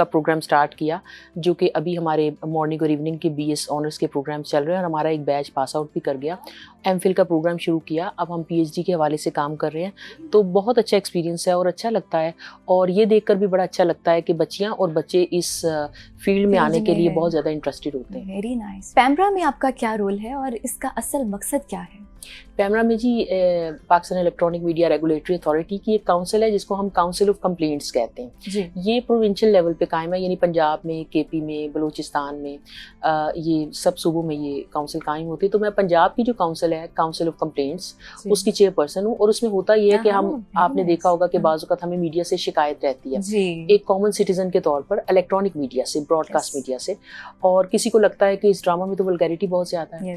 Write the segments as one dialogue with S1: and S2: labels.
S1: کا programme start کیا جو کہ ابھی ہمارے مارننگ اور ایوننگ کے BS آنرس کے پروگرام چل رہے ہیں، اور ہمارا ایک بیچ پاس آؤٹ بھی کر گیا. MPhil کا پروگرام شروع کیا، اب ہم PhD کے حوالے سے کام کر رہے ہیں. تو بہت اچھا ایکسپیرینس ہے اور اچھا لگتا ہے، اور یہ دیکھ کر بھی بڑا اچھا لگتا ہے کہ بچیاں اور بچے اس فیلڈ میں آنے کے لیے بہت زیادہ انٹرسٹیڈ ہوتے ہیں.
S2: Very nice. پیمرا میں آپ کا کیا رول ہے اور اس کا اصل مقصد کیا ہے؟
S1: پیمرا میں جی Pakistan electronic media regulatory authority کی ایک کونسل ہے جس کو ہم کونسل آف کمپلینٹس کہتے ہیں
S2: جی.
S1: یہ پروونشل لیول پہ قائم ہے، یعنی پنجاب میں، KP میں، بلوچستان میں، یہ سب صوبوں میں یہ کونسل قائم ہوتی ہے. تو میں پنجاب کی جو کونسل ہے کونسل آف کمپلینٹس اس کی چیئر پرسن ہوں، اور اس میں ہوتا یہ ہے کہ ہم آپ نے دیکھا ہوگا کہ بعض اوقات ہمیں میڈیا سے شکایت رہتی ہے ایک کامن سٹیزن کے طور پر الیکٹرانک میڈیا سے، براڈ کاسٹ میڈیا سے، اور کسی کو لگتا ہے کہ اس ڈرامہ میں تو ولگیرٹی بہت زیادہ ہے،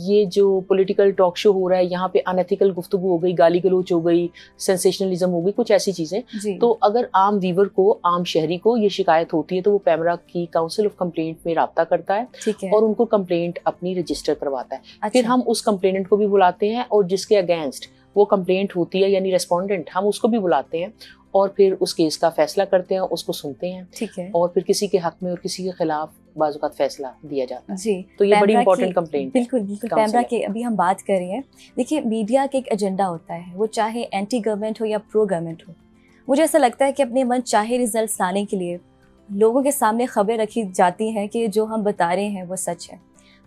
S1: یہ جو پولیٹیکل ٹاک شو ہو رہا ہے یہاں پہ انیتھیکل گفتگو ہو گئی، گالی گلوچ ہو گئی، سینسیشنلزم ہو گئی، کچھ ایسی چیزیں. تو اگر عام ویور کو، عام شہری کو یہ شکایت ہوتی ہے تو وہ پیمرا کی کونسل آف کمپلینٹ میں رابطہ کرتا ہے اور ان کو کمپلینٹ اپنی رجسٹر کرواتا ہے. پھر ہم اس کمپلیننٹ کو بھی بلاتے ہیں اور جس کے اگینسٹ وہ کمپلینٹ ہوتی ہے یعنی ریسپونڈنٹ، ہم اس کو بھی بلاتے ہیں اور پھر اس کیس کا فیصلہ کرتے ہیں، اس کو سنتے ہیں، اور پھر کسی کے حق میں اور کسی کے خلاف بعض اوقات فیصلہ دیا جاتا ہے.
S2: جی.
S1: تو یہ بڑی امپورٹنٹ کمپلینٹ ہے.
S2: بالکل پیمرا کے ابھی ہم بات کر رہے ہیں. دیکھیے میڈیا کا ایک ایجنڈا ہوتا ہے، وہ چاہے اینٹی گورنمنٹ ہو یا پرو گورنمنٹ ہو. مجھے ایسا لگتا ہے کہ اپنے من چاہے ریزلٹس لانے کے لیے لوگوں کے سامنے خبریں رکھی جاتی ہیں کہ جو ہم بتا رہے ہیں وہ سچ ہے،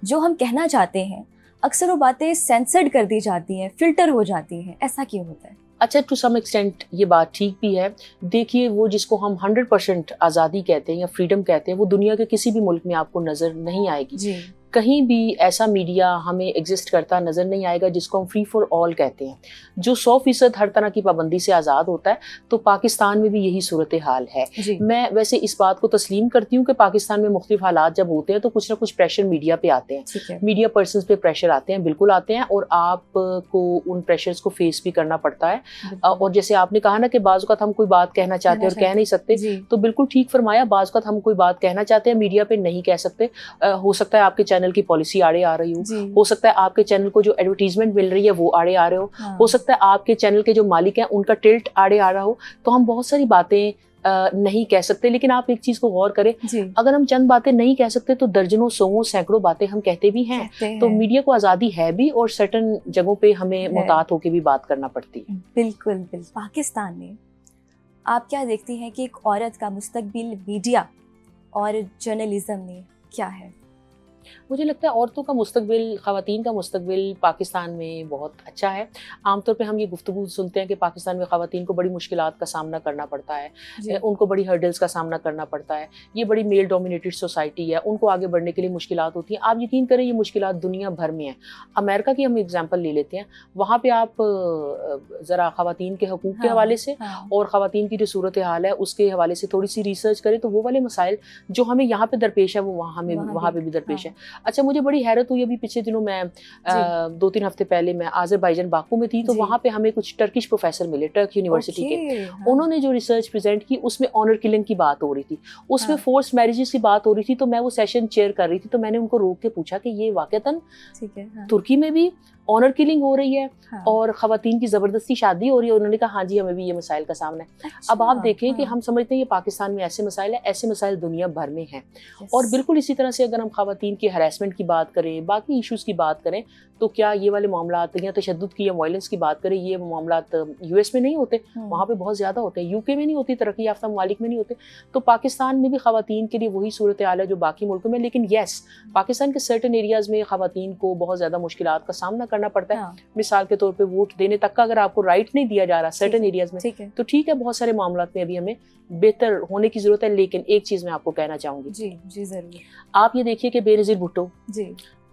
S2: جو ہم کہنا چاہتے ہیں اکثر وہ باتیں سینسرڈ کر دی جاتی ہیں، فلٹر ہو جاتی ہیں. ایسا کیوں ہوتا ہے؟
S1: اچھا، ٹو سم ایکسٹینٹ یہ بات ٹھیک بھی ہے. دیکھیے وہ جس کو ہم 100% آزادی کہتے ہیں یا فریڈم کہتے ہیں وہ دنیا کے کسی بھی ملک میں آپ کو نظر نہیں آئے گی. کہیں بھی ایسا میڈیا ہمیں ایگزسٹ کرتا نظر نہیں آئے گا جس کو ہم فری فار آل کہتے ہیں، جو 100% ہر طرح کی پابندی سے آزاد ہوتا ہے. تو پاکستان میں بھی یہی صورتحال ہے. میں ویسے اس بات کو تسلیم کرتی ہوں کہ پاکستان میں مختلف حالات جب ہوتے ہیں تو کچھ نہ کچھ پریشر میڈیا پہ آتے ہیں، میڈیا پرسنز پہ پریشر آتے ہیں، بالکل آتے ہیں، اور آپ کو ان پریشرز کو فیس بھی کرنا پڑتا ہے. اور جیسے آپ نے کہا نا کہ بعض اوقات ہم کوئی بات کہنا چاہتے ہیں اور کہہ نہیں سکتے، تو بالکل ٹھیک فرمایا. بعض اوقات ہم کوئی بات کہنا چاہتے ہیں میڈیا پہ نہیں کہہ سکتے. ہو سکتا ہے آپ کے چینل کی پالیسی آڑے آ رہی ہو سکتا ہے آپ کے چینل کو جو ایڈورٹیزمنٹ مل رہی ہے وہ آڑے آ رہے ہو سکتا ہے آپ کے چینل کے جو مالک ہیں ان کا ٹلٹ آڑے آ رہا ہو. تو ہم بہت ساری باتیں نہیں کہہ سکتے. لیکن آپ ایک چیز کو غور کریں، اگر ہم چند باتیں نہیں کہہ سکتے تو درجنوں، سووں، سینکڑوں باتیں ہم کہتے بھی ہیں. تو میڈیا کو آزادی ہے بھی، اور سرٹن جگہوں پہ ہمیں محتاط ہو کے بھی بات کرنا پڑتی ہے.
S2: بالکل. پاکستان میں آپ کیا دیکھتی ہیں کہ ایک عورت کا مستقبل میڈیا اور جرنلزم میں کیا ہے؟
S1: مجھے لگتا ہے عورتوں کا مستقبل، خواتین کا مستقبل پاکستان میں بہت اچھا ہے. عام طور پہ ہم یہ گفتگو سنتے ہیں کہ پاکستان میں خواتین کو بڑی مشکلات کا سامنا کرنا پڑتا ہے، ان کو بڑی ہرڈلز کا سامنا کرنا پڑتا ہے، یہ بڑی میل ڈومینیٹڈ سوسائٹی ہے، ان کو آگے بڑھنے کے لیے مشکلات ہوتی ہیں. آپ یقین کریں یہ مشکلات دنیا بھر میں ہیں. امریکہ کی ہم ایگزامپل لے لیتے ہیں، وہاں پہ آپ ذرا خواتین کے حقوق کے حوالے سے اور خواتین کی جو صورتحال ہے اس کے حوالے سے تھوڑی سی ریسرچ کریں تو وہ والے مسائل جو ہمیں یہاں پہ درپیش ہے وہ وہاں پہ بھی درپیش ہے. اچھا، مجھے بڑی حیرت ہوئی، ابھی پچھلے دنوں میں 2-3 ہفتے پہلے میں آذربائیجان باکو میں تھی، تو وہاں پہ ہمیں کچھ ٹرکش پروفیسر ملے، ٹرک یونیورسٹی کے. انہوں نے جو ریسرچ پریزنٹ کی اس میں آنر کلنگ کی بات ہو رہی تھی، اس میں فورس میرجز کی بات ہو رہی تھی. تو میں وہ سیشن چیئر کر رہی تھی تو میں نے ان کو روک کے پوچھا کہ یہ واقعتاً ترکی میں بھی آنر کلنگ ہو رہی ہے اور خواتین کی زبردستی شادی ہو رہی ہے؟ انہوں نے کہا ہاں جی، ہمیں بھی یہ مسائل کا سامنا ہے. اب آپ دیکھیں کہ ہم سمجھتے ہیں یہ پاکستان میں ایسے مسائل ہیں، ایسے مسائل دنیا بھر میں ہیں. اور بالکل اسی طرح سے اگر ہم خواتین کی ہراسمنٹ کی بات کریں، باقی ایشوز کی بات کریں، تو کیا یہ والے معاملات یا تشدد کی یا وائلنس کی بات کریں، یہ معاملات US میں نہیں ہوتے؟ وہاں پہ بہت زیادہ ہوتے ہیں. UK میں نہیں ہوتی، ترقی یافتہ ممالک میں نہیں ہوتے. تو پاکستان میں بھی خواتین کے لیے وہی صورتحال ہے جو باقی ملکوں میں. لیکن یس، پاکستان کے سرٹن ایریاز میں خواتین کو بہت زیادہ مشکلات کا سامنا کرنا پڑتا ہے. مثال کے طور پہ ووٹ دینے تک کا اگر آپ کو رائٹ نہیں دیا جا رہا سرٹن ایریاز میں، تو ٹھیک ہے، بہت سارے معاملات میں ابھی ہمیں بہتر ہونے کی ضرورت ہے. لیکن ایک چیز میں آپ کو کہنا چاہوں گی،
S2: جی ضرور.
S1: آپ یہ دیکھیے کہ بے نظیر بھٹو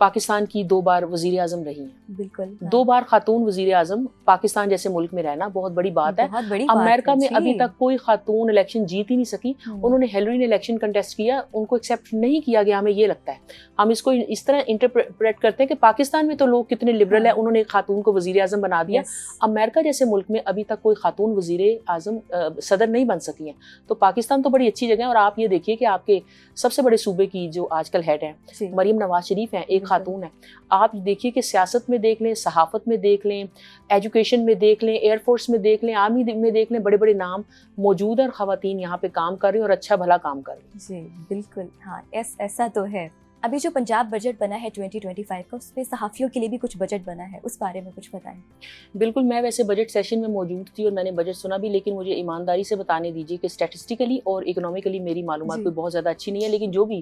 S1: پاکستان کی 2 بار وزیر اعظم رہی ہیں.
S2: بالکل
S1: 2 بار خاتون وزیر اعظم پاکستان جیسے ملک میں رہنا بہت بڑی بات ہے. امریکہ میں ابھی تک کوئی خاتون الیکشن جیت ہی نہیں سکی. انہوں نے ہیلری نے الیکشن کنٹیسٹ کیا، ان کو ایکسیپٹ نہیں کیا گیا. ہمیں یہ لگتا ہے، ہم اس کو اس طرح انٹرپریٹ کرتے ہیں کہ پاکستان میں تو لوگ کتنے لبرل ہیں، انہوں نے ایک خاتون کو وزیر اعظم بنا دیا. امریکہ جیسے ملک میں ابھی تک کوئی خاتون وزیر اعظم صدر نہیں بن سکی ہیں. تو پاکستان تو بڑی اچھی جگہ ہے. اور آپ یہ دیکھیے کہ آپ کے سب سے بڑے صوبے کی جو آج کل ہیڈ ہیں مریم نواز شریف ہیں، ایک ایک خاتون ہے. آپ دیکھیے کہ سیاست میں دیکھ لیں, صحافت میں دیکھ لیں, ایجوکیشن میں دیکھ لیں, ایئر فورس میں دیکھ لیں, آرمی میں دیکھ لیں, بڑے بڑے نام موجود ہیں اور خواتین یہاں پہ کام کر رہی ہیں اور اچھا بھلا کام کر رہی ہیں.
S2: جی بالکل, ہاں ایسا تو ہے. ابھی جو پنجاب بجٹ بنا ہے 2025 کا, اس میں صحافیوں کے لیے بھی کچھ بجٹ بنا ہے, اس بارے میں کچھ بتائیں.
S1: بالکل, میں ویسے بجٹ سیشن میں موجود تھی اور میں نے بجٹ سنا بھی, لیکن مجھے ایمانداری سے بتانے دیجیے کہ اسٹیٹسٹیکلی اور اکنامیکلی میری معلومات کوئی بہت زیادہ اچھی نہیں ہے, لیکن جو بھی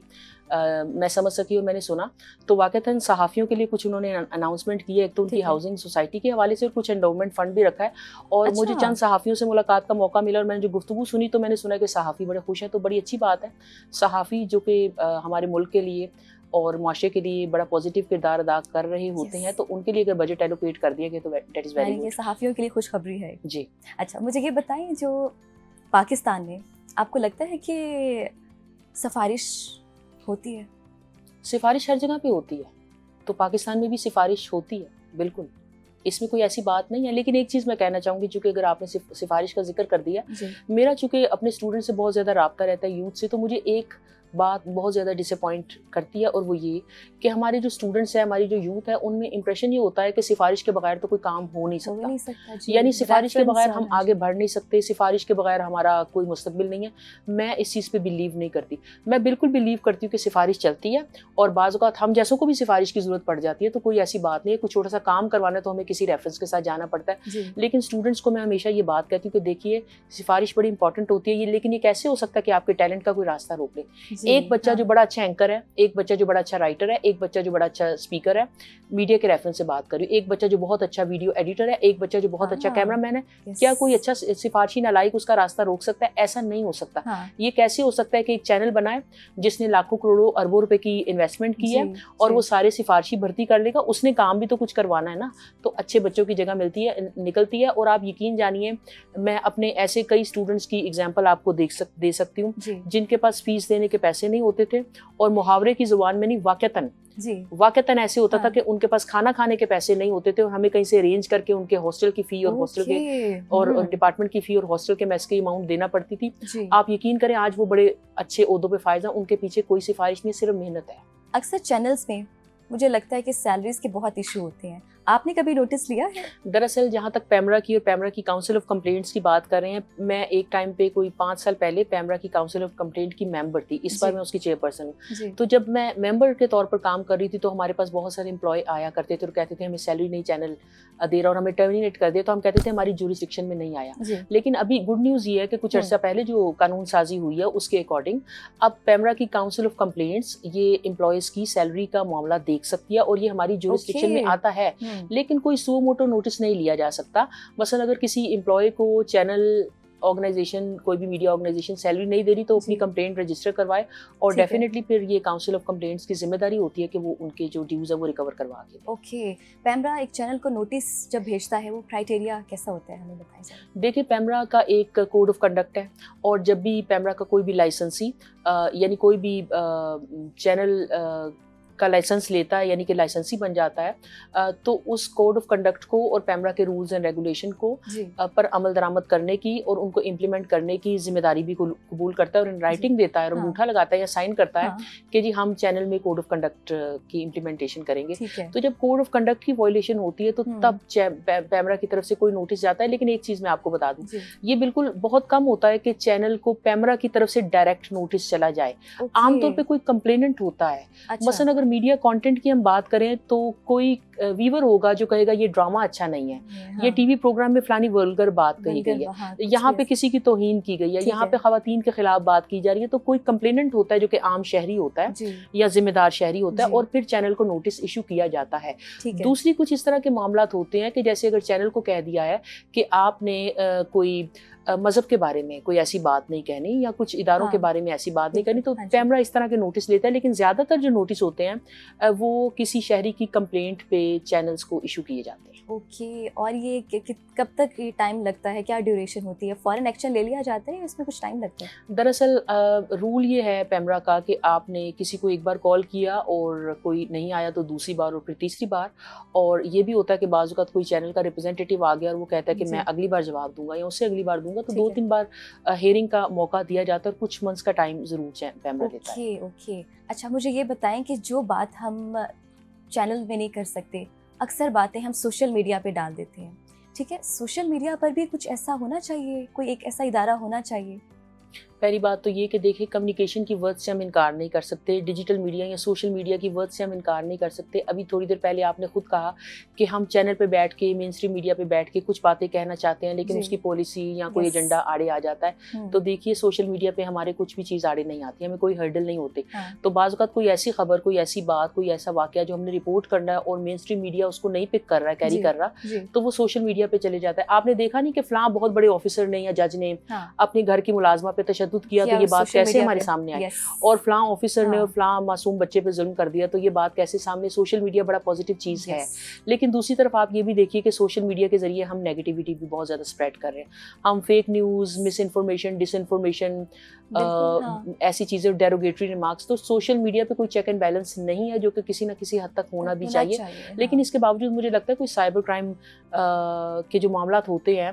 S1: میں سمجھ سکی اور میں نے سنا تو واقعتاً صحافیوں کے لیے کچھ انہوں نے اناؤنسمنٹ کی ہے. ایک تو ان کی ہاؤسنگ سوسائٹی کے حوالے سے اور کچھ انڈومنٹ فنڈ بھی رکھا ہے. اور مجھے چند صحافیوں سے ملاقات کا موقع ملا اور میں نے جو گفتگو سنی تو میں نے سنا کہ صحافی بڑے خوش ہیں, تو بڑی اچھی بات ہے. صحافی جو کہ ہمارے ملک کے لیے اور معاشرے کے لیے بڑا پازیٹیو کردار ادا کر رہے ہوتے ہیں, تو ان کے لیے اگر بجٹ ایلوکیٹ کر دیا گیا تو دیٹ از ویری گڈ.
S2: صحافیوں کے لیے خوشخبری ہے.
S1: جی
S2: اچھا, مجھے یہ بتائیں, جو پاکستان میں آپ کو لگتا ہے کہ سفارش ہوتی ہے؟
S1: سفارش ہر جگہ پہ ہوتی ہے, تو پاکستان میں بھی سفارش ہوتی ہے, بالکل, اس میں کوئی ایسی بات نہیں ہے. لیکن ایک چیز میں کہنا چاہوں گی, چونکہ اگر آپ نے سفارش کا ذکر کر دیا, میرا چونکہ اپنے اسٹوڈنٹ سے بہت زیادہ رابطہ رہتا ہے, یوتھ سے, تو مجھے ایک بات بہت زیادہ ڈس اپوائنٹ کرتی ہے, اور وہ یہ کہ ہمارے جو اسٹوڈنٹس ہیں, ہماری جو یوتھ ہے, ان میں امپریشن یہ ہوتا ہے کہ سفارش کے بغیر تو کوئی کام ہو نہیں سکتا. یعنی سفارش کے بغیر ہم آگے بڑھ نہیں سکتے, سفارش کے بغیر ہمارا کوئی مستقبل نہیں ہے. میں اس چیز پہ بلیو نہیں کرتی. میں بالکل بلیو کرتی ہوں کہ سفارش چلتی ہے, اور بعض اوقات ہم جیسوں کو بھی سفارش کی ضرورت پڑ جاتی ہے, تو کوئی ایسی بات نہیں ہے. کوئی چھوٹا سا کام کروانا ہے تو ہمیں کسی ریفرنس کے ساتھ جانا پڑتا ہے. لیکن اسٹوڈنٹس کو میں ہمیشہ یہ بات کہتی ہوں کہ دیکھیے, سفارش بڑی امپورٹنٹ ہوتی ہے, لیکن یہ کیسے ہو سکتا ہے کہ آپ کے ٹیلنٹ کا کوئی راستہ روک لے. ایک بچہ جو بڑا اچھا اینکر ہے, ایک بچہ جو بڑا اچھا رائٹر ہے, ایک بچہ جو بڑا اچھا اسپیکر ہے, میڈیا کے ریفرنس سے بات کر رہی ہوں, ایک بچہ جو بہت اچھا ویڈیو ایڈیٹر ہے, ایک بچہ جو بہت اچھا کیمرہ مین ہے, کیا کوئی اچھا سفارشی نالائق اس کا راستہ روک سکتا ہے؟ ایسا نہیں ہو سکتا. یہ کیسے ہو سکتا ہے کہ ایک چینل بنائے جس نے لاکھوں کروڑوں اربوں روپے کی انویسٹمنٹ کی ہے, اور وہ سارے سفارشی بھرتی کر لے گا؟ اس نے کام بھی تو کچھ کروانا ہے نا. تو اچھے بچوں کی جگہ ملتی ہے, نکلتی ہے. اور آپ یقین جانیے, میں اپنے ایسے کئی اسٹوڈنٹس کی ایگزامپل آپ کو دے سکتی ہوں جن کے پاس فیس دینے کے پیسے نہیں ہوتے تھے, اور محاورے کی زبان میں نہیں, واقعتاً ایسے ہوتا تھا کہ ان کے پاس کھانا کھانے کے پیسے نہیں ہوتے تھے, اور ہمیں کہیں سے ارینج کر کے ان کے ہاسٹل کی فی اور ہاسٹل کے اور ڈپارٹمنٹ کی فی اور ہاسٹل کے میس کی اماؤنٹ دینا پڑتی تھی. آپ یقین کریں, آج وہ بڑے اچھے عہدوں پہ فائز ہیں. ان کے پیچھے کوئی سفارش نہیں, صرف محنت ہے.
S2: اکثر چینلز میں مجھے لگتا ہے کہ سیلریز کے بہت ایشو ہوتے ہیں, آپ نے کبھی نوٹس لیا ہے؟
S1: دراصل جہاں تک پیمرا کی اور پیمرا کی کاؤنسل آف کمپلینٹس کی بات کر رہے ہیں, میں ایک ٹائم پہ کوئی 5 سال پہلے پیمرا کی کاؤنسل آف کمپلینٹ کی ممبر تھی. اس بار میں اس کی چیئر پرسن ہوں. تو جب میں ممبر کے طور پر کام کر رہی تھی تو ہمارے پاس بہت سارے امپلائی آیا کرتے تھے اور کہتے تھے ہمیں سیلری نہیں چینل دے رہا اور ہمیں ٹرمینیٹ کر دیا, تو ہم کہتے تھے ہماری جورسڈکشن میں نہیں آیا. لیکن ابھی گڈ نیوز یہ ہے کہ کچھ عرصہ پہلے جو قانون سازی ہوئی ہے اس کے اکارڈنگ اب پیمرا کی کاؤنسل آف کمپلینٹس یہ امپلائیز کی سیلری کا معاملہ دیکھ سکتی ہے, اور یہ ہماری جورسڈکشن میں آتا ہے. لیکن کوئی سو موٹو نوٹس نہیں لیا جا سکتا. مثلا اگر کسی امپلائی کو چینل آرگنائزیشن, کوئی بھی میڈیا آرگنائزیشن سیلری نہیں دے رہی تو اپنی کمپلینٹ رجسٹر کروائے, اور ڈیفینیٹلی پھر یہ کاؤنسل آف کمپلینٹس کی ذمہ داری ہوتی ہے کہ وہ ان کے جو ڈیوز ہے وہ ریکور کروا کے.
S2: اوکے, پیمرا ایک چینل کو نوٹس جب بھیجتا ہے وہ کرائٹیریا کیسا ہوتا ہے, ہمیں بتائیں.
S1: دیکھیے, پیمرا کا ایک کوڈ آف کنڈکٹ ہے, اور جب بھی پیمرا کا کوئی بھی لائسنسی یعنی کوئی بھی چینل کا لائسنس لیتا ہے, یعنی کہ لائسنسی بن جاتا ہے, تو اس کوڈ آف کنڈکٹ کو اور پیمرا کے رولز اینڈ ریگولیشن کو پر عمل درآمد کرنے کی اور ان کو امپلیمنٹ کرنے کی ذمہ داری بھی قبول کرتا ہے, اور ان رائٹنگ دیتا ہے اور انگوٹھا لگاتا ہے یا سائن کرتا ہے کہ جی ہم چینل میں کوڈ آف کنڈکٹ کی امپلیمنٹیشن کریں گے. تو جب کوڈ آف کنڈکٹ کی وائلیشن ہوتی ہے تو تب پیمرا کی طرف سے کوئی نوٹس جاتا ہے. لیکن ایک چیز میں آپ کو بتا دوں, یہ بالکل بہت کم ہوتا ہے کہ چینل کو پیمرا کی طرف سے ڈائریکٹ نوٹس چلا جائے. عام طور پہ کوئی کمپلیننٹ ہوتا ہے, مثلا اگر میڈیا کانٹینٹ کی ہم بات کریں تو کوئی ویور ہوگا جو کہے گا یہ ڈرامہ اچھا نہیں ہے, یہ ٹی وی پروگرام میں فلانی ولگر بات کہی گئی ہے, یہاں پہ کسی کی توہین کی گئی ہے, یہاں پہ خواتین کے خلاف بات کی جا رہی ہے. تو کوئی کمپلیننٹ ہوتا ہے جو کہ عام شہری ہوتا ہے یا ذمہ دار شہری ہوتا ہے, اور پھر چینل کو نوٹس ایشو کیا جاتا ہے. دوسری کچھ اس طرح کے معاملات ہوتے ہیں کہ جیسے اگر چینل کو کہہ دیا ہے کہ آپ نے کوئی مذہب کے بارے میں کوئی ایسی بات نہیں کہنی یا کچھ اداروں کے بارے میں ایسی بات نہیں کرنی, تو پیمرا اس طرح کے نوٹس لیتا ہے. لیکن زیادہ تر جو نوٹس ہوتے ہیں وہ کسی شہری کی کمپلینٹ پہ چینلز کو ایشو کیے جاتے ہیں.
S2: اوکے, اور یہ کب تک یہ ٹائم لگتا ہے, کیا ڈیوریشن ہوتی ہے, فوراً ایکشن لے لیا جاتا ہے, اس میں کچھ ٹائم لگتا ہے؟
S1: دراصل رول یہ ہے پیمرا کا کہ آپ نے کسی کو ایک بار کال کیا اور کوئی نہیں آیا تو دوسری بار اور پھر تیسری بار, اور یہ بھی ہوتا ہے کہ بعض اوقات کوئی چینل کا ریپرزینٹیٹیو آ گیا اور وہ کہتا ہے کہ میں اگلی بار جواب دوں گا یا اس سے اگلی بار دوں گا, تو 2-3 بار ہیئرنگ کا موقع دیا جاتا ہے, اور کچھ منتھس کا ٹائم ضرور پیمرا لیتا ہے.
S2: اوکے, اچھا مجھے یہ بتائیں کہ جو بات ہم چینل میں نہیں کر سکتے، اکثر باتیں ہم سوشل میڈیا پہ ڈال دیتے ہیں. ٹھیک ہے، سوشل میڈیا پر بھی کچھ ایسا ہونا چاہیے، کوئی ایک ایسا ادارہ ہونا چاہیے.
S1: پہلی بات تو یہ کہ دیکھیں کمیونیکیشن کی ورڈ سے ہم انکار نہیں کر سکتے، ڈیجیٹل میڈیا یا سوشل میڈیا کی ورڈ سے ہم انکار نہیں کر سکتے. ابھی تھوڑی دیر پہلے آپ نے خود کہا کہ ہم چینل پہ بیٹھ کے مین اسٹریم میڈیا پہ بیٹھ کے کچھ باتیں کہنا چاہتے ہیں لیکن اس کی پالیسی یا کوئی ایجنڈا آڑے آ جاتا ہے. تو دیکھیے سوشل میڈیا پہ ہمارے کچھ بھی چیز آڑے نہیں آتی، ہمیں کوئی ہرڈل نہیں ہوتے. تو بعض اوقات کوئی ایسی خبر، کوئی ایسی بات، کوئی ایسا واقعہ جو ہم نے رپورٹ کرنا ہے اور مین اسٹریم میڈیا اس کو نہیں پک کر رہا ہے، کیری کر رہا، تو وہ سوشل میڈیا پہ چلے جاتا ہے. آپ نے دیکھا نہیں کہ فلاں بہت بڑے آفیسر نے یا جج نے اپنے گھر کی ملازمہ پہ تشدد کیا تو یہ بات کیسے ہمارے سامنے آئی، اور فلاں آفیسر نے اور فلاں معصوم بچے پہ ظلم کر دیا تو یہ بات کیسے سامنے. سوشل میڈیا بڑا پازیٹیو چیز ہے، لیکن دوسری طرف آپ یہ بھی دیکھیے کہ سوشل میڈیا کے ذریعے ہم نیگیٹیوٹی بھی بہت زیادہ اسپریڈ کر رہے ہیں. ہم فیک نیوز، مس انفارمیشن، ڈس انفارمیشن، ایسی چیزیں، ڈیروگیٹری ریمارکس. تو سوشل میڈیا پہ کوئی چیک اینڈ بیلنس نہیں ہے جو کہ کسی نہ کسی حد تک ہونا بھی چاہیے. لیکن اس کے باوجود مجھے لگتا ہے کوئی سائبر کرائم کے جو معاملات ہوتے ہیں،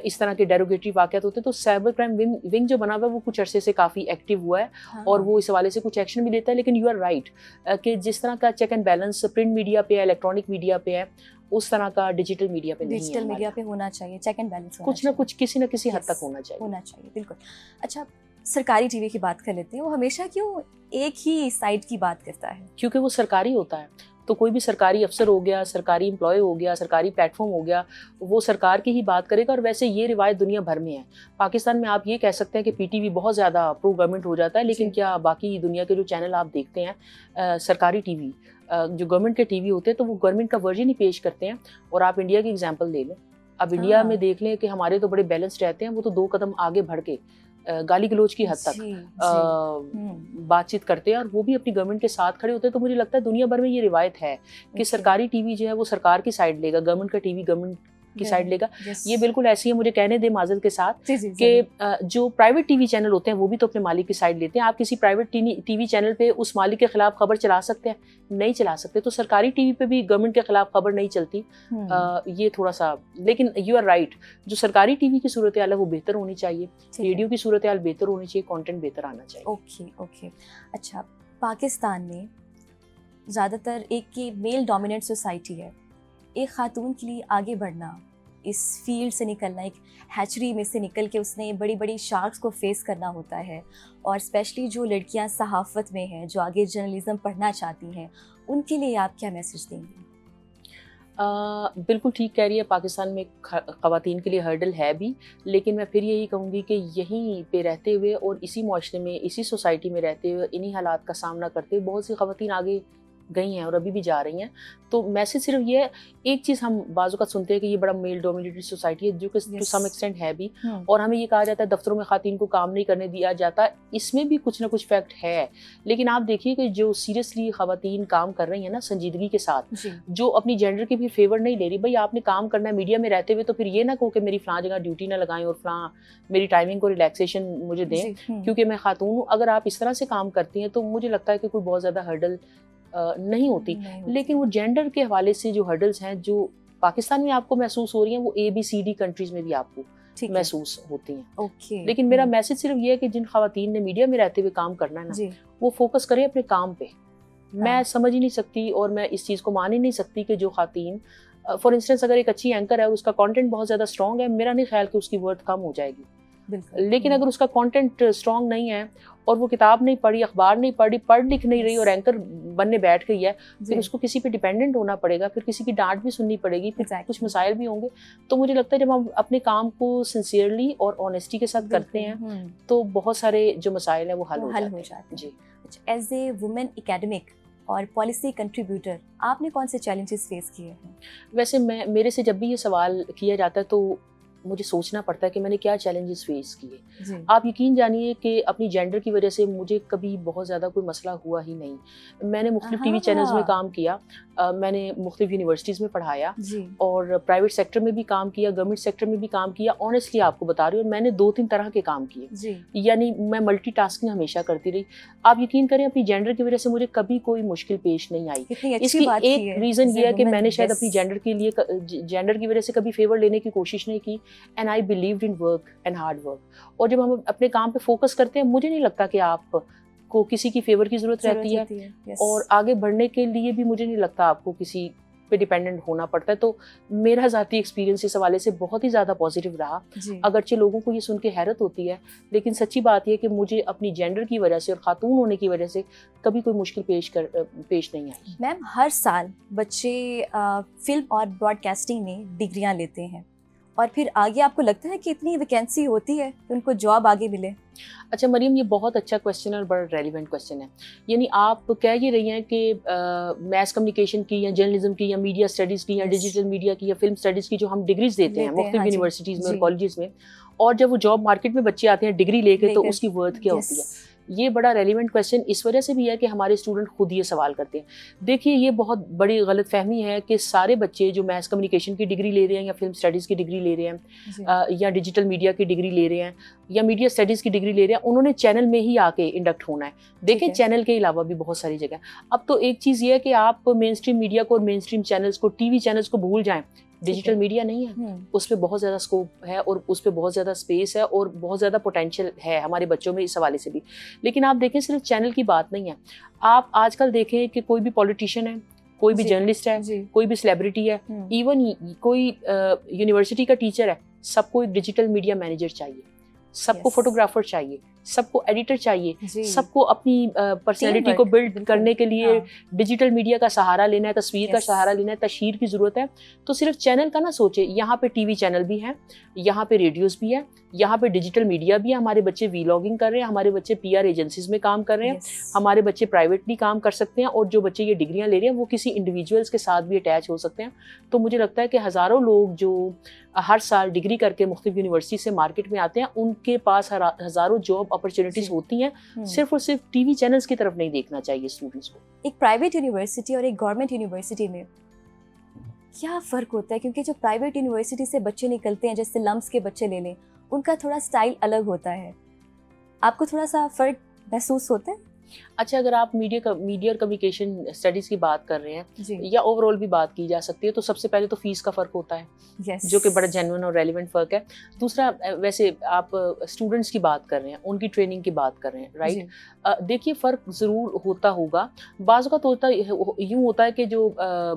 S1: اس طرح کے ڈیروگیٹری واقعات ہوتے ہیں، تو سائبر کرائم ونگ جو بنا ہوا ہے وہ کچھ عرصے سے کافی ایکٹیو ہوا ہے اور وہ اس حوالے سے کچھ ایکشن بھی لیتا ہے. لیکن یو آر رائٹ کہ جس طرح کا check and balance print media پہ ہے، الیکٹرانک میڈیا پہ ہے، اس طرح کا ڈیجیٹل میڈیا پہ نہیں ہے.
S2: ڈیجیٹل میڈیا پہ ہونا چاہیے، چیک اینڈ بیلنس
S1: کچھ نہ کچھ کسی نہ کسی حد تک ہونا چاہیے.
S2: بالکل. اچھا، سرکاری ٹی وی کی بات کر لیتے ہیں. وہ ہمیشہ کیوں ایک ہی سائڈ کی بات کرتا ہے؟
S1: کیونکہ وہ سرکاری ہوتا ہے. تو کوئی بھی سرکاری افسر ہو گیا، سرکاری امپلائی ہو گیا، سرکاری پلیٹ فارم ہو گیا، وہ سرکار کی ہی بات کرے گا. اور ویسے یہ روایت دنیا بھر میں ہے. پاکستان میں آپ یہ کہہ سکتے ہیں کہ پی ٹی وی بہت زیادہ پرو گورنمنٹ ہو جاتا ہے، لیکن کیا باقی دنیا کے جو چینل آپ دیکھتے ہیں سرکاری ٹی وی جو گورنمنٹ کے ٹی وی ہوتے ہیں تو وہ گورنمنٹ کا ورژن ہی پیش کرتے ہیں. اور آپ انڈیا کی ایگزامپل لے لیں، اب انڈیا میں دیکھ لیں کہ ہمارے تو بڑے بیلنسڈ رہتے ہیں، وہ تو 2 قدم آگے بڑھ کے گالی گلوچ کی حد تک بات چیت کرتے ہیں اور وہ بھی اپنی گورنمنٹ کے ساتھ کھڑے ہوتے ہیں. تو مجھے لگتا ہے دنیا بھر میں یہ روایت ہے کہ سرکاری ٹی وی جو ہے وہ سرکار کی سائڈ لے گا، گورنمنٹ کا ٹی وی گورنمنٹ کی سائڈ لے گا. یہ بالکل ایسی ہے، مجھے کہنے دیں معذرت کے ساتھ، کہ جو پرائیویٹ ٹی وی چینل ہوتے ہیں وہ بھی تو اپنے مالک کی سائڈ لیتے ہیں. آپ کسی پرائیویٹ ٹی وی چینل پہ اس مالک کے خلاف خبر چلا سکتے ہیں؟ نہیں چلا سکتے. تو سرکاری ٹی وی پہ بھی گورنمنٹ کے خلاف خبر نہیں چلتی. یہ تھوڑا سا، لیکن یو آر رائٹ، جو سرکاری ٹی وی کی صورتحال ہے وہ بہتر ہونی چاہیے، ریڈیو کی صورتحال بہتر ہونی چاہیے، کانٹینٹ بہتر آنا چاہیے.
S2: اوکے. اچھا، پاکستان میں زیادہ تر ایک میل ڈومیننٹ سوسائٹی ہے. ایک خاتون کے لیے آگے بڑھنا، اس فیلڈ سے نکلنا، ایک ہیچری میں سے نکل کے اس نے بڑی بڑی شارکس کو فیس کرنا ہوتا ہے. اور اسپیشلی جو لڑکیاں صحافت میں ہیں، جو آگے جرنلزم پڑھنا چاہتی ہیں، ان کے لیے آپ کیا میسج دیں گے؟
S1: بالکل ٹھیک کہہ رہی ہے، پاکستان میں خواتین کے لیے ہرڈل ہے بھی، لیکن میں پھر یہی کہوں گی کہ یہیں پہ رہتے ہوئے اور اسی معاشرے میں، اسی سوسائٹی میں رہتے ہوئے، انہی حالات کا سامنا کرتے ہوئے بہت سی خواتین آگے گئی ہیں اور ابھی بھی جا رہی ہیں. تو میسج صرف یہ ہے، ایک چیز ہم بعض اوقات سنتے ہیں کہ یہ بڑا میل ڈومینیٹڈ سوسائٹی ہے، جو کہ ٹو سم ایکسٹینٹ ہے بھی، اور ہمیں یہ کہا جاتا ہے دفتروں میں خواتین کو کام نہیں کرنے دیا جاتا. اس میں بھی کچھ نہ کچھ فیکٹ ہے، لیکن آپ دیکھیے کہ جو سیریسلی خواتین کام کر رہی ہیں نا سنجیدگی کے ساتھ، جو اپنی جینڈر کی بھی فیور نہیں لے رہی. بھائی آپ نے کام کرنا ہے میڈیا میں رہتے ہوئے، تو پھر یہ نہ کہو کہ میری فلاں جگہ ڈیوٹی نہ لگائیں اور فلاں میری ٹائمنگ کو ریلیکسیشن مجھے دیں کیونکہ میں خاتون ہوں. اگر آپ اس طرح سے کام کرتی ہیں تو مجھے لگتا ہے کہ کوئی بہت زیادہ ہرڈل نہیں ہوتی. لیکن وہ جینڈر کے حوالے سے جو ہرڈلز ہیں جو پاکستان میں آپ کو محسوس ہو رہی ہیں، وہ ABCD کنٹریز میں بھی آپ کو محسوس ہوتی ہیں. لیکن میرا میسج صرف یہ ہے کہ جن خواتین نے میڈیا میں رہتے ہوئے کام کرنا ہے نا، وہ فوکس کریں اپنے کام پہ. میں سمجھ ہی نہیں سکتی اور میں اس چیز کو مان ہی نہیں سکتی کہ جو خواتین، فار انسٹنس اگر ایک اچھی اینکر ہے اور اس کا کانٹینٹ بہت زیادہ اسٹرانگ ہے، میرا نہیں خیال کہ اس کی ورتھ کم ہو جائے گی. لیکن اگر اس کا کانٹینٹ اسٹرانگ نہیں ہے اور وہ کتاب نہیں پڑھی، اخبار نہیں پڑھی، پڑھ لکھ نہیں رہی اور اینکر بننے بیٹھ گئی ہے، پھر اس کو کسی پہ ڈیپینڈنٹ ہونا پڑے گا، پھر کسی کی ڈانٹ بھی سننی پڑے گی، پھر کچھ مسائل بھی ہوں گے. تو مجھے لگتا ہے جب ہم اپنے کام کو سنسیئرلی اور آنیسٹی کے ساتھ کرتے ہیں تو بہت سارے جو مسائل ہیں وہ حل ہو جاتے ہیں. جی.
S2: ایز اے وومن اکیڈمک اور پالیسی کنٹریبیوٹر، آپ نے کون سے چیلنجز فیس کیے ہیں؟
S1: ویسے میرے سے جب بھی یہ سوال کیا جاتا ہے تو مجھے سوچنا پڑتا ہے کہ میں نے کیا چیلنجز فیس کیے. آپ یقین جانیے کہ اپنی جینڈر کی وجہ سے مجھے کبھی بہت زیادہ کوئی مسئلہ ہوا ہی نہیں. میں نے مختلف ٹی وی چینلز میں کام کیا، میں نے مختلف یونیورسٹیز میں پڑھایا اور پرائیویٹ سیکٹر میں بھی کام کیا، گورنمنٹ سیکٹر میں بھی کام کیا. آنیسٹلی آپ کو بتا رہی ہوں، میں نے 2-3 طرح کے کام کیے، یعنی میں ملٹی ٹاسکنگ ہمیشہ کرتی رہی. آپ یقین کریں اپنی جینڈر کی وجہ سے مجھے کبھی کوئی مشکل پیش نہیں آئی. اس کی ایک ریزن یہ ہے کہ میں نے شاید اپنی جینڈر کی وجہ سے کبھی فیور لینے کی کوشش نہیں کی. And I believed in work and hard work. اور جب ہم اپنے کام پہ فوکس کرتے ہیں، مجھے نہیں لگتا کہ آپ کو کسی کی فیور کی ضرورت رہتی ہے اور آگے بڑھنے کے لیے بھی مجھے نہیں لگتا آپ کو کسی پہ ڈیپینڈنٹ ہونا پڑتا ہے. تو میرا ذاتی ایکسپیرینس اس حوالے سے بہت ہی زیادہ پازیٹیو رہا. اگرچہ لوگوں کو یہ سن کے حیرت ہوتی ہے لیکن سچی بات یہ کہ مجھے اپنی جینڈر کی وجہ سے اور خاتون ہونے کی وجہ سے کبھی کوئی مشکل پیش نہیں آئی.
S2: میم ہر سال بچے فلم اور براڈ کاسٹنگ میں ڈگریاں لیتے ہیں اور پھر آگے آپ کو لگتا ہے کہ اتنی ویکینسی ہوتی ہے کہ ان کو جاب آگے ملے؟
S1: اچھا مریم، یہ بہت اچھا کویشچن ہے اور بڑا ریلیونٹ کویشچن ہے. یعنی آپ کہہ یہ رہی ہیں کہ میس کمیونیکیشن کی یا جرنلزم کی یا میڈیا اسٹڈیز کی یا ڈیجیٹل میڈیا کی یا فلم اسٹڈیز کی جو ہم ڈگریز دیتے ہیں مختلف یونیورسٹیز میں اور کالجز میں، اور جب وہ جاب مارکیٹ میں بچے آتے ہیں ڈگری لے کے تو اس کی ورتھ کیا ہوتی ہے؟ یہ بڑا ریلیونٹ کویشچن اس وجہ سے بھی ہے کہ ہمارے اسٹوڈنٹ خود یہ سوال کرتے ہیں. دیکھیے یہ بہت بڑی غلط فہمی ہے کہ سارے بچے جو میس کمیونیکیشن کی ڈگری لے رہے ہیں یا فلم اسٹڈیز کی ڈگری لے رہے ہیں یا ڈیجیٹل میڈیا کی ڈگری لے رہے ہیں یا میڈیا اسٹڈیز کی ڈگری لے رہے ہیں، انہوں نے چینل میں ہی آ کے انڈکٹ ہونا ہے. دیکھیں چینل کے علاوہ بھی بہت ساری جگہ. اب تو ایک چیز یہ ہے کہ آپ مین اسٹریم میڈیا کو اور مین اسٹریم چینلز کو، ٹی وی چینلز کو بھول جائیں. ڈیجیٹل میڈیا نہیں ہے، اس پہ بہت زیادہ اسکوپ ہے اور اس پہ بہت زیادہ اسپیس ہے اور بہت زیادہ پوٹینشیل ہے ہمارے بچوں میں اس حوالے سے بھی. لیکن آپ دیکھیں صرف چینل کی بات نہیں ہے. آپ آج کل دیکھیں کہ کوئی بھی پولیٹیشین ہے، کوئی بھی جرنلسٹ ہے، کوئی بھی سیلیبریٹی ہے، ایون کوئی یونیورسٹی کا ٹیچر ہے، سب کو ایک ڈیجیٹل میڈیا مینیجر چاہیے، سب کو فوٹوگرافر چاہیے، سب کو ایڈیٹر چاہیے، سب کو اپنی پرسنالٹی کو بلڈ کرنے کے لیے ڈیجیٹل میڈیا کا سہارا لینا ہے، تصویر کا سہارا لینا ہے، تشہیر کی ضرورت ہے. تو صرف چینل کا نہ سوچے، یہاں پہ ٹی وی چینل بھی ہیں، یہاں پہ ریڈیوز بھی ہیں، یہاں پہ ڈیجیٹل میڈیا بھی ہے. ہمارے بچے ویلاگنگ کر رہے ہیں، ہمارے بچے پی آر ایجنسیز میں کام کر رہے ہیں، ہمارے بچے پرائیویٹلی کام کر سکتے ہیں، اور جو بچے یہ ڈگریاں لے رہے ہیں وہ کسی انڈیویجولس کے ساتھ بھی اٹیچ ہو سکتے ہیں. تو مجھے لگتا ہے کہ ہزاروں لوگ جو ہر سال ڈگری کر کے مختلف یونیورسٹی سے مارکیٹ میں آتے ہیں، ان کے پاس ہزاروں جاب اپرچونیٹیز ہوتی ہیں. صرف اور صرف ٹی وی چینلز کی طرف نہیں دیکھنا چاہیے اسٹوڈنٹس کو.
S2: ایک پرائیویٹ یونیورسٹی اور ایک گورنمنٹ یونیورسٹی میں کیا فرق ہوتا ہے؟ کیونکہ جو پرائیویٹ یونیورسٹی سے بچے نکلتے ہیں، جیسے لمس کے بچے لے لیں، ان کا تھوڑا سٹائل الگ ہوتا ہے. آپ کو تھوڑا سا فرق محسوس ہوتا ہے؟
S1: اچھا، اگر آپ میڈیا اور کمیونیکیشن اسٹڈیز کی بات کر رہے ہیں یا اوور آل بھی بات کی جا سکتی ہے، تو سب سے پہلے تو فیس کا فرق ہوتا ہے جو کہ بڑا جینوئن اور ریلیونٹ فرق ہے. دوسرا، ویسے آپ اسٹوڈنٹس کی بات کر رہے ہیں، ان کی ٹریننگ کی بات کر رہے ہیں، رائٹ. دیکھیے فرق ضرور ہوتا ہوگا. بعض اوقات یوں ہوتا ہے کہ جو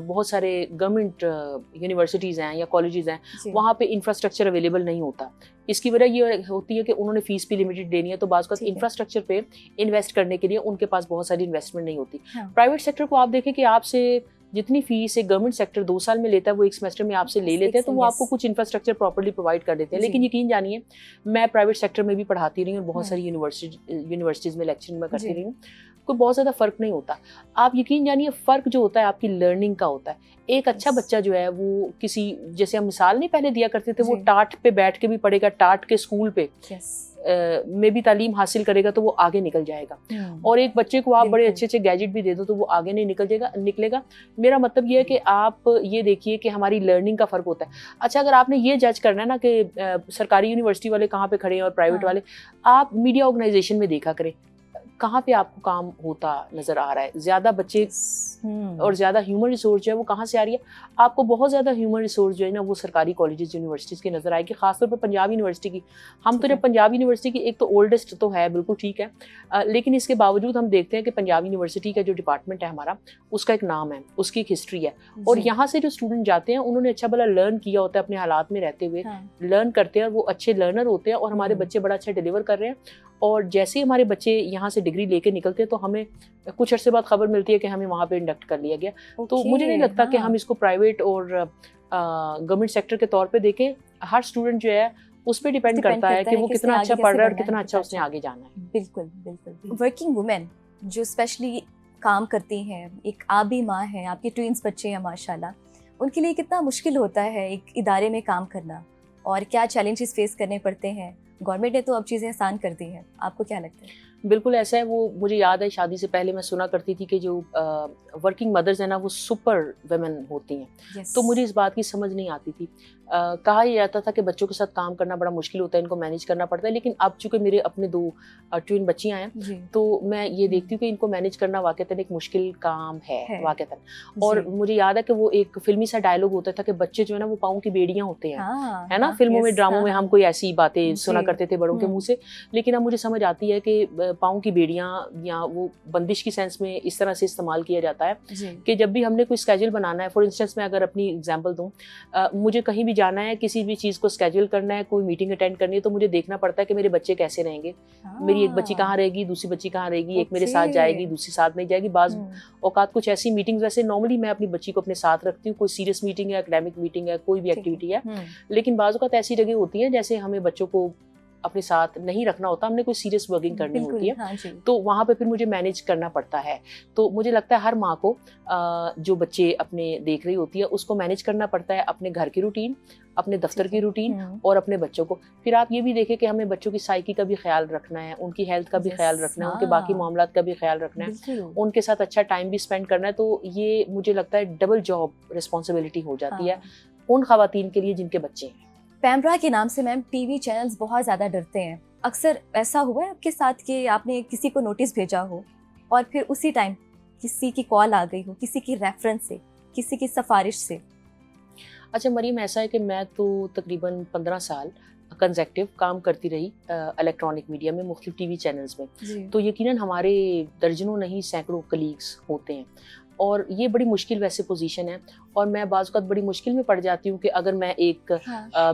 S1: بہت سارے گورنمنٹ یونیورسٹیز ہیں یا کالجز ہیں، وہاں پہ انفراسٹرکچر اویلیبل نہیں ہوتا. اس کی وجہ یہ ہوتی ہے کہ انہوں نے فیس بھی لمیٹڈ دینی ہے، تو بعض اوقات انفراسٹرکچر پہ انویسٹ کرنے کے لیے ان کے پاس بہت ساری انویسٹمنٹ نہیں ہوتی. پرائیویٹ سیکٹر کو آپ دیکھیں کہ آپ سے جتنی فیس ایک گورنمنٹ سیکٹر 2 سال میں لیتا ہے وہ ایک سیمسٹر میں آپ سے لے لیتے ہیں، تو وہ آپ کو کچھ انفراسٹرکچر پراپرلی پرووائڈ کر دیتے ہیں. لیکن یقین جانیے، میں پرائیویٹ سیکٹر میں بھی پڑھاتی رہی ہوں اور بہت ساری یونیورسٹیز میں لیکچرنگ میں کرتی رہی ہوں. کوئی بہت زیادہ فرق نہیں ہوتا. آپ یقین جانیے فرق جو ہوتا ہے آپ کی لرننگ کا ہوتا ہے. ایک اچھا بچہ جو ہے وہ کسی، جیسے ہم مثال نہیں پہلے دیا کرتے تھے، وہ ٹاٹ پہ بیٹھ کے بھی پڑھے گا، ٹاٹ کے اسکول پہ میں بھی تعلیم حاصل کرے گا تو وہ آگے نکل جائے گا. اور ایک بچے کو آپ بڑے اچھے اچھے گیجٹ بھی دے دو تو وہ آگے نہیں نکلے گا. میرا مطلب یہ ہے کہ آپ یہ دیکھیے کہ ہماری لرننگ کا فرق ہوتا ہے. اچھا، اگر آپ نے یہ جج کرنا ہے نا کہ سرکاری یونیورسٹی والے کہاں پہ کھڑے ہیں اور پرائیویٹ والے، آپ میڈیا آرگنائزیشن میں دیکھا کریں کہاں پہ آپ کو کام ہوتا نظر آ رہا ہے. زیادہ بچے اور زیادہ ہیومن ریسورس جو ہے وہ کہاں سے آ رہی ہے؟ آپ کو بہت زیادہ ہیومن ریسورس جو ہے نا وہ سرکاری کالجز یونیورسٹیز کی نظر آئے گی، خاص طور پہ پنجاب یونیورسٹی کی. ہم تو جب پنجاب یونیورسٹی کی، ایک تو اولڈسٹ تو ہے بالکل ٹھیک ہے، لیکن اس کے باوجود ہم دیکھتے ہیں کہ پنجاب یونیورسٹی کا جو ڈپارٹمنٹ ہے ہمارا، اس کا ایک نام ہے، اس کی ایک ہسٹری ہے. اور یہاں سے جو اسٹوڈنٹ جاتے ہیں انہوں نے اچھا بھلا لرن کیا ہوتا ہے، اپنے حالات میں رہتے ہوئے لرن کرتے ہیں، وہ اچھے لرنر ہوتے ہیں اور ہمارے بچے بڑا اچھا ڈیلیور کر رہے ہیں. اور جیسے ہی ہمارے بچے یہاں سے ڈگری لے کے نکلتے ہیں تو ہمیں کچھ عرصے بعد خبر ملتی ہے کہ ہمیں وہاں پہ انڈکٹ کر لیا گیا. تو مجھے نہیں لگتا کہ ہم اس کو پرائیویٹ اور گورنمنٹ سیکٹر کے طور پہ دیکھیں. ہر اسٹوڈنٹ جو ہے اس پہ ڈیپینڈ کرتا ہے کہ وہ کتنا اچھا پڑھ رہا ہے اور کتنا اچھا اس نے آگے جانا ہے.
S2: بالکل بالکل. ورکنگ وومن جو اسپیشلی کام کرتی ہیں، ایک آپ بھی ماں ہیں، آپ کے ٹوینس بچے ہیں ماشاءاللہ، ان کے لیے کتنا مشکل ہوتا ہے ایک ادارے میں کام کرنا اور کیا چیلنجز فیس کرنے پڑتے ہیں؟ گورنمنٹ نے تو اب چیزیں آسان کر دی ہیں، آپ کو کیا لگتا ہے؟
S1: بالکل ایسا ہے. وہ مجھے یاد ہے شادی سے پہلے میں سنا کرتی تھی کہ جو ورکنگ مدرز ہیں نا وہ سپر ویمن ہوتی ہیں. تو مجھے اس بات کی سمجھ نہیں آتی تھی. کہا یہ جاتا تھا کہ بچوں کے ساتھ کام کرنا بڑا مشکل ہوتا ہے، ان کو مینیج کرنا پڑتا ہے. لیکن اب چونکہ میرے اپنے 2 ٹوین بچیاں ہیں تو میں یہ دیکھتی ہوں کہ ان کو مینیج کرنا واقعتاً ایک مشکل کام ہے واقعتاً. اور مجھے یاد ہے کہ وہ ایک فلمی سا ڈائلاگ ہوتا تھا کہ بچے جو ہے نا وہ پاؤں کی بیڑیاں ہوتے ہیں، ہے نا. فلموں میں، ڈراموں میں ہم کوئی ایسی باتیں سنا کرتے تھے بڑوں کے منہ سے. لیکن اب مجھے سمجھ آتی ہے کہ پاؤں کی بیڑیاں یا وہ بندش کی سینس میں اس طرح سے استعمال کیا جاتا ہے کہ جب بھی ہم نے کوئی اسکیجول بنانا ہے، فار انسٹنس میں اگر اپنی اگزامپل دوں، مجھے کہیں بھی جانا ہے، کسی بھی چیز کو اسکیجول کرنا ہے، کوئی میٹنگ اٹینڈ کرنی ہے، تو مجھے دیکھنا پڑتا ہے کہ میرے بچے کیسے رہیں گے، میری ایک بچی کہاں رہے گی، دوسری بچی کہاں رہے گی، ایک میرے ساتھ جائے گی، دوسری ساتھ نہیں جائے گی. بعض اوقات کچھ ایسی میٹنگز، ویسے نارملی میں اپنی بچی کو اپنے ساتھ رکھتی ہوں، کوئی سیریس میٹنگ ہے، اکیڈمک میٹنگ ہے، کوئی بھی ایکٹیویٹی ہے، لیکن بعض اوقات ایسی جگہ ہوتی ہیں جیسے ہمیں بچوں کو اپنے ساتھ نہیں رکھنا ہوتا، ہم نے کوئی سیریس ورکنگ کرنی ہوتی ہے، تو وہاں پہ پھر مجھے مینیج کرنا پڑتا ہے. تو مجھے لگتا ہے ہر ماں کو جو بچے اپنے دیکھ رہی ہوتی ہے اس کو مینیج کرنا پڑتا ہے، اپنے گھر کی روٹین، اپنے دفتر کی روٹین اور اپنے بچوں کو. پھر آپ یہ بھی دیکھیں کہ ہمیں بچوں کی سائیکی کا بھی خیال رکھنا ہے، ان کی ہیلتھ کا بھی خیال رکھنا ہے، ان کے باقی معاملات کا بھی خیال رکھنا ہے، ان کے ساتھ اچھا ٹائم بھی اسپینڈ کرنا ہے. تو یہ مجھے لگتا ہے ڈبل جاب رسپانسبلٹی ہو جاتی ہے ان خواتین کے لیے جن کے بچے ہیں.
S2: پیمرا کے نام سے میم ٹی وی چینلز بہت زیادہ ڈرتے ہیں. اکثر ایسا ہوا ہے آپ کے ساتھ کہ آپ نے کسی کو نوٹس بھیجا ہو اور پھر اسی ٹائم کسی کی کال آ گئی ہو، کسی کی ریفرنس سے، کسی کی سفارش سے؟
S1: اچھا مریم، ایسا ہے کہ میں تو تقریباً 15 سال کنزیکٹیو کام کرتی رہی الیکٹرانک میڈیا میں، مختلف ٹی وی چینلز میں. تو یقیناً ہمارے درجنوں نہیں سینکڑوں کلیگس ہوتے ہیں، اور یہ بڑی مشکل ویسے پوزیشن ہے، اور میں بعض اوقات بڑی مشکل میں پڑ جاتی ہوں کہ اگر میں ایک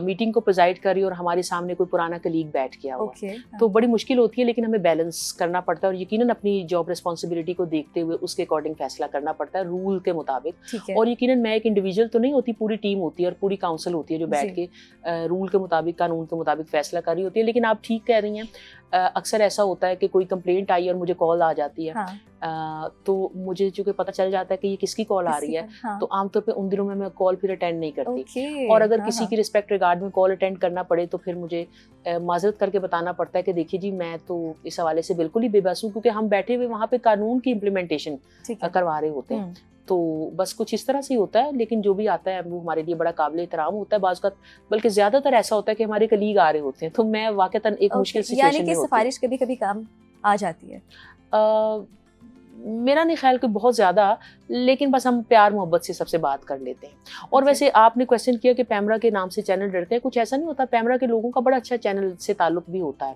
S1: میٹنگ کو پریزائڈ کر رہی ہوں اور ہمارے سامنے کوئی پرانا کلیگ بیٹھ گیا ہوا، تو بڑی مشکل ہوتی ہے، لیکن ہمیں بیلنس کرنا پڑتا ہے، اور یقیناً اپنی جاب رسپانسبلٹی کو دیکھتے ہوئے اس کے اکارڈنگ فیصلہ کرنا پڑتا ہے رول کے مطابق. اور یقیناً میں ایک انڈیویجول تو نہیں ہوتی، پوری ٹیم ہوتی ہے اور پوری کاؤنسل ہوتی ہے جو بیٹھ کے رول کے مطابق، قانون کے مطابق فیصلہ کر رہی ہوتی ہے. لیکن آپ ٹھیک کہہ رہی ہیں، اکثر ایسا ہوتا ہے کہ کوئی کمپلینٹ آئی اور مجھے کال آ جاتی ہے، تو مجھے چونکہ پتہ چل جاتا ہے کہ یہ کس کی کال آ رہی ہے، تو عام طور پہ ان دنوں میں کال پھر اٹینڈ نہیں کرتی. اور اگر کسی کی رسپیکٹ ریگارڈ میں کال اٹینڈ کرنا پڑے تو پھر مجھے معذرت کر کے بتانا پڑتا ہے کہ دیکھیے جی، میں تو اس حوالے سے بالکل ہی بے بس ہوں، کیونکہ ہم بیٹھے ہوئے وہاں پہ قانون کی امپلیمنٹیشن کروا رہے ہوتے ہیں. تو بس کچھ اس طرح سے ہی ہوتا ہے، لیکن جو بھی آتا ہے وہ ہمارے لیے بڑا قابل احترام ہوتا ہے. بعض اوقات بلکہ زیادہ تر ایسا ہوتا ہے کہ ہمارے کلیگ آ رہے ہوتے ہیں، تو میں واقعتاً ایک مشکل سچویشن میں ہوتی ہوں.
S2: یعنی کہ سفارش کبھی کبھی کام آ جاتی ہے؟
S1: میرا نہیں خیال کہ بہت زیادہ، لیکن بس ہم پیار محبت سے سب سے بات کر لیتے ہیں. اور ویسے آپ نے کویسچن کیا کہ پیمرا کے نام سے چینل ڈرتے ہیں، کچھ ایسا نہیں ہوتا. پیمرا کے لوگوں کا بڑا اچھا چینل سے تعلق بھی ہوتا ہے،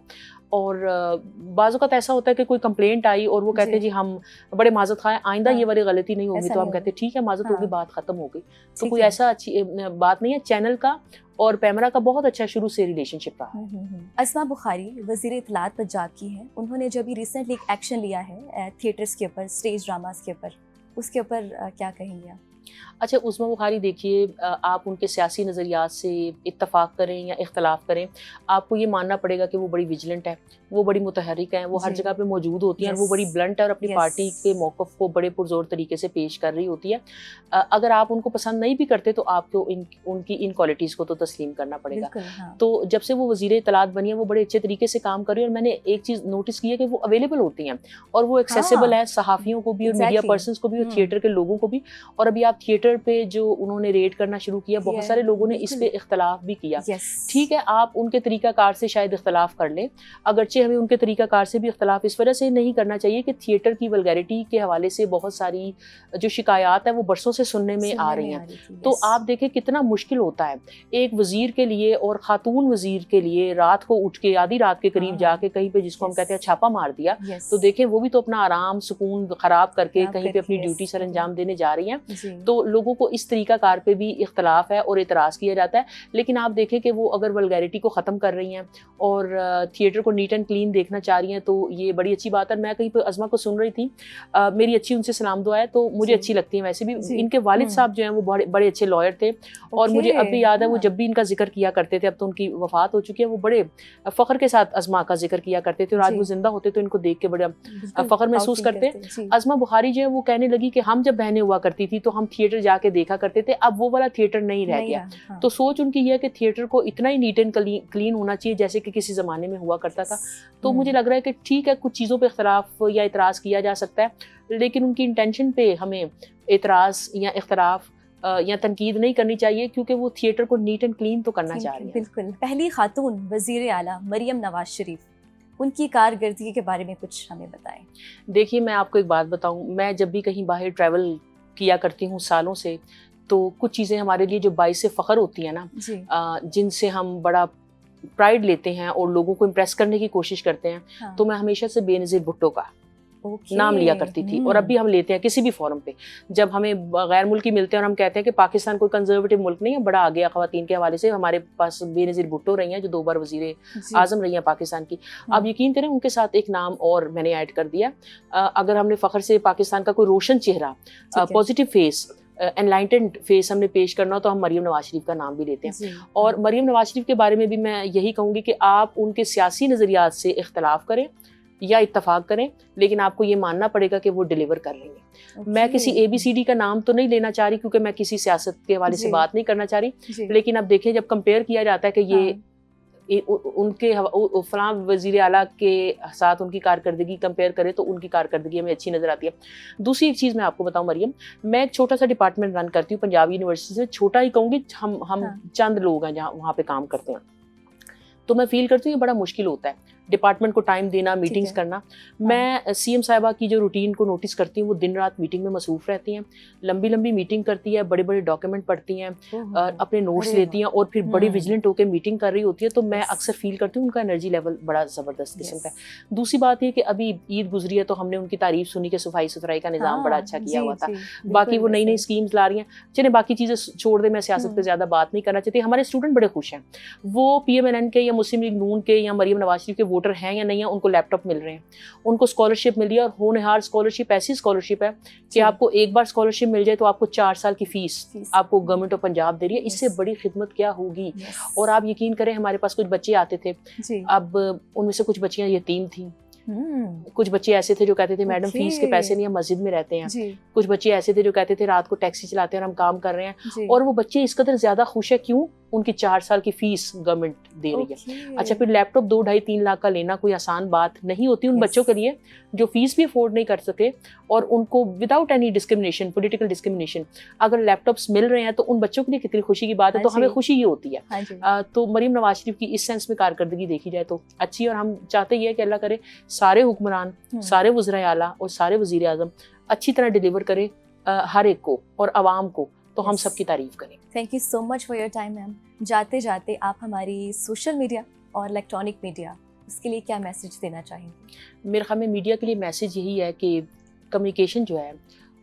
S1: اور بعض اوقات ایسا ہوتا ہے کہ کوئی کمپلینٹ آئی اور وہ کہتے ہیں جی ہم بڑے معذرت خواہ ہیں، آئندہ یہ والی غلطی نہیں ہوگی، تو ہم کہتے ہیں ٹھیک ہے، معذرت ہوگی، بات ختم ہو گئی. تو کوئی ایسا اچھی بات نہیں ہے. چینل کا اور پیمرا کا بہت اچھا شروع سے ریلیشن شپ رہا.
S2: اسما بخاری وزیر اطلاعات پنجاب کی ہیں، انہوں نے جو بھی ریسنٹلی ایک ایکشن لیا ہے تھیٹرز کے اوپر، اسٹیج ڈراماز کے اوپر، اس کے اوپر کیا کہیں گے آپ؟
S1: اچھا اسما بخاری، دیکھیے آپ ان کے سیاسی نظریات سے اتفاق کریں یا اختلاف کریں، آپ کو یہ ماننا پڑے گا کہ وہ بڑی ویجیلنٹ ہے، وہ بڑی متحرک ہیں، وہ ہر جگہ پہ موجود ہوتی ہیں، اور وہ بڑی بلنٹ ہے اور اپنی پارٹی کے موقف کو بڑے پرزور طریقے سے پیش کر رہی ہوتی ہے. اگر آپ ان کو پسند نہیں بھی کرتے تو آپ کو ان کی ان کوالٹیز کو تو تسلیم کرنا پڑے گا. تو جب سے وہ وزیر اطلاعات بنی ہے وہ بڑے اچھے طریقے سے کام کر رہی ہے، اور میں نے ایک چیز نوٹس کی ہے کہ وہ اویلیبل ہوتی ہیں اور وہ ایکسیسیبل ہے صحافیوں کو بھی اور میڈیا پرسنس کو بھی اور تھیٹر کے لوگوں کو بھی. اور ابھی آپ تھیٹر پہ جو انہوں نے ریٹ کرنا شروع کیا، بہت سارے لوگوں نے اس پہ اختلاف بھی کیا. ٹھیک ہے، آپ ان کے طریقہ کار سے شاید اختلاف کر لیں، اگرچہ ہمیں ان کے طریقہ کار سے بھی اختلاف اس وجہ سے نہیں کرنا چاہیے کہ تھیٹر کی ولگیرٹی کے حوالے سے بہت ساری جو شکایات ہیں وہ برسوں سے سننے میں آ رہی ہیں. تو آپ دیکھیں کتنا مشکل ہوتا ہے ایک وزیر کے لیے اور خاتون وزیر کے لیے رات کو اٹھ کے آدھی رات کے قریب جا کے کہیں پہ جس کو ہم کہتے ہیں چھاپا مار دیا، تو دیکھیں وہ بھی تو اپنا آرام سکون خراب کر کے کہیں پہ اپنی ڈیوٹی سر انجام دینے جا رہی ہیں. تو لوگوں کو اس طریقہ کار پہ بھی اختلاف ہے اور اعتراض کیا جاتا ہے. لیکن آپ دیکھیں کہ وہ اگر ولگیرٹی کو ختم کر رہی ہیں اور تھیٹر کو نیٹ اینڈ کلین دیکھنا چاہ رہی ہیں تو یہ بڑی اچھی بات ہے. میں کہیں پہ ازما کو سن رہی تھی، میری اچھی ان سے سلام دعا ہے، تو مجھے اچھی لگتی ہیں. ویسے بھی ان کے والد صاحب جو ہیں وہ بڑے اچھے لائر تھے، اور مجھے اب بھی یاد ہے وہ جب بھی ان کا ذکر کیا کرتے تھے، اب تو ان کی وفات ہو چکی ہے، وہ بڑے فخر کے ساتھ ازما کا ذکر کیا کرتے تھے، اور آج وہ زندہ ہوتے تو ان کو دیکھ کے بڑا فخر محسوس کرتے. ازما بخاری جو ہے وہ کہنے لگی کہ ہم جب بہنیں ہوا کرتی تھی تو ہم تھیٹر جا کے دیکھا کرتے تھے، اب وہ والا تھیٹر نہیں رہ گیا. تو سوچ ان کی یہ ہے کہ تھیٹر کو اتنا ہی نیٹ اینڈ کلین ہونا چاہیے جیسے کہ کسی زمانے میں ہوا کرتا تھا. تو مجھے لگ رہا ہے کہ ٹھیک ہے کچھ چیزوں پہ اختلاف یا اعتراض کیا جا سکتا ہے، لیکن ان کی انٹینشن پہ ہمیں اعتراض یا اختلاف یا تنقید نہیں کرنی چاہیے، کیونکہ وہ تھیٹر کو نیٹ اینڈ کلین تو کرنا چاہ رہی ہیں.
S2: بالکل. پہلی خاتون وزیر اعلیٰ مریم نواز شریف، ان کی کارکردگی کے بارے میں کچھ ہمیں بتائیں.
S1: دیکھیے میں آپ کو ایک بات بتاؤں، میں جب بھی کہیں باہر ٹریول کیا کرتی ہوں سالوں سے، تو کچھ چیزیں ہمارے لیے جو باعث فخر ہوتی ہیں نا، جن سے ہم بڑا پرائڈ لیتے ہیں اور لوگوں کو امپریس کرنے کی کوشش کرتے ہیں,
S2: ہاں.
S1: تو میں ہمیشہ سے بے نظیر بھٹو کا
S2: Okay.
S1: نام لیا کرتی تھی, اور اب بھی ہم لیتے ہیں کسی بھی فورم پہ. جب ہمیں غیر ملکی ملتے ہیں اور ہم کہتے ہیں کہ پاکستان کوئی کنزرویٹو ملک نہیں ہے, بڑا آگے خواتین کے حوالے سے, ہمارے پاس بے نظیر بھٹو رہی ہیں جو 2 بار وزیر اعظم رہی ہیں پاکستان کی. آپ یقین کریں ان کے ساتھ ایک نام اور میں نے ایڈ کر دیا. اگر ہم نے فخر سے پاکستان کا کوئی روشن چہرہ, پازیٹیو فیس, انلائٹنڈ فیس ہم نے پیش کرنا تو ہم مریم نواز شریف کا نام بھی لیتے ہیں. اور مریم نواز شریف کے بارے میں بھی میں یہی کہوں گی کہ آپ ان کے سیاسی نظریات سے اختلاف کریں یا اتفاق کریں, لیکن آپ کو یہ ماننا پڑے گا کہ وہ ڈیلیور کر لیں گے. میں کسی ABCD کا نام تو نہیں لینا چاہ رہی کیونکہ میں کسی سیاست کے حوالے سے بات نہیں کرنا چاہ رہی, لیکن اب دیکھیں جب کمپیئر کیا جاتا ہے کہ یہ ان کے فلاں وزیر اعلیٰ کے ساتھ ان کی کارکردگی کمپیئر کرے تو ان کی کارکردگی ہمیں اچھی نظر آتی ہے. دوسری ایک چیز میں آپ کو بتاؤں مریم, میں ایک چھوٹا سا ڈپارٹمنٹ رن کرتی ہوں پنجاب یونیورسٹی سے, چھوٹا ہی کہوں گی, ہم چند لوگ ہیں جہاں وہاں پہ کام کرتے ہیں, تو میں فیل کرتی ہوں یہ بڑا مشکل ہوتا ہے ڈپارٹمنٹ کو ٹائم دینا, میٹنگز کرنا. میں CM صاحبہ کی جو روٹین کو نوٹس کرتی ہوں, وہ دن رات میٹنگ میں مصروف رہتی ہیں, لمبی لمبی میٹنگ کرتی ہے, بڑے بڑے ڈاکیومنٹ پڑھتی ہیں, اپنے نوٹس لیتی ہیں اور پھر بڑی ویجیلنٹ ہو کے میٹنگ کر رہی ہوتی ہے. تو میں اکثر فیل کرتی ہوں ان کا انرجی لیول بڑا زبردست قسم کا ہے. دوسری بات یہ کہ ابھی عید گزری ہے تو ہم نے ان کی تعریف سنی کہ صفائی ستھرائی کا نظام بڑا اچھا کیا ہوا تھا. باقی وہ نئی نئی اسکیمز لا رہی ہیں, چلیں باقی چیزیں چھوڑ دیں, میں سیاست پہ زیادہ بات نہیں کرنا چاہتی. ہمارے اسٹوڈنٹ بڑے خوش ہیں, وہ PMNN کے یا مسلم لیگ نون کے یا مریم نواز شریف کے ووٹر ہیں یا نہیں ہیں, ان کو لیپ ٹاپ مل رہے ہیں, ان کو اسکالرشپ مل رہی ہے, اور ہونہار اسکالرشپ ایسی اسکالرشپ ہے کہ آپ کو ایک بار اسکالرشپ مل جائے تو آپ کو 4 سال کی فیس آپ کو گورنمنٹ آف پنجاب دے رہی ہے. اس سے بڑی خدمت کیا ہوگی. اور آپ یقین کریں ہمارے پاس کچھ بچے آتے تھے, اب ان میں سے کچھ بچیاں یتیم تھیں, کچھ بچے ایسے تھے جو کہتے تھے میڈم فیس کے پیسے نہیں, ہم مسجد میں رہتے ہیں. کچھ بچے ایسے تھے جو کہتے تھے رات کو ٹیکسی چلاتے ہیں اور ہم کام کر رہے ہیں. اور وہ بچے اس قدر زیادہ خوش ہیں, کیوں؟ ان کی 4 سال کی فیس گورنمنٹ دے رہی ہے. اچھا پھر لیپ ٹاپ 2-2.5-3 لاکھ کا لینا کوئی آسان بات نہیں ہوتی ان بچوں کے لیے جو فیس بھی افورڈ نہیں کر سکے, اور ان کو without any discrimination, political discrimination, اگر لیپ ٹاپس مل رہے ہیں تو ان بچوں کے لیے کتنی خوشی کی بات ہے. تو ہمیں خوشی یہ ہوتی ہے. تو مریم نواز شریف کی اس سینس میں کارکردگی دیکھی جائے تو اچھی, اور ہم چاہتے یہ کہ اللہ کرے سارے حکمران, سارے وزرائے اعلیٰ اور سارے وزیر اعظم اچھی طرح ڈیلیور کریں ہر ایک کو اور عوام کو, تو ہم سب کی تعریف کریں.
S2: Thank you so much for your time ma'am. جاتے جاتے آپ ہماری سوشل میڈیا اور الیکٹرانک میڈیا, اس کے لیے کیا میسج دینا چاہیں گے؟
S1: میرے خیال میں میڈیا کے لیے میسج یہی ہے کہ کمیونیکیشن جو ہے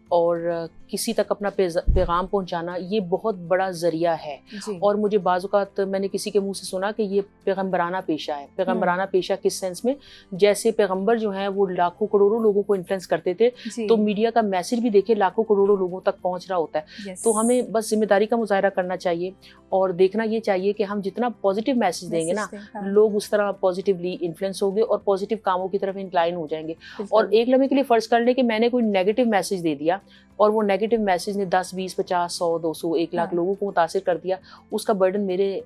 S1: اور کسی تک اپنا پیغام پہنچانا یہ بہت بڑا ذریعہ ہے. اور مجھے بعض اوقات میں نے کسی کے منہ سے سنا کہ یہ پیغمبرانہ پیشہ ہے. پیغمبرانہ پیشہ کس سینس میں؟ جیسے پیغمبر جو ہیں وہ لاکھوں کروڑوں لوگوں کو انفلوئنس کرتے تھے, تو میڈیا کا میسج بھی دیکھیں لاکھوں کروڑوں لوگوں تک پہنچ رہا ہوتا ہے. تو ہمیں بس ذمہ داری کا مظاہرہ کرنا چاہیے اور دیکھنا یہ چاہیے کہ ہم جتنا پازیٹیو میسج دیں گے نا, لوگ اس طرح پازیٹیولی انفلوئنس ہوں گے اور پازیٹیو کاموں کی طرف انکلائن ہو جائیں گے. اور ایک لمحے کے لیے فرض کر لیں کہ میں نے کوئی نیگیٹو میسج دے دیا اور وہ نیگیٹو میسج نے 10, 20, 50, 100, 200, 1 لاکھ لوگوں کو متاثر کر دیا, اس کا برڈن میرے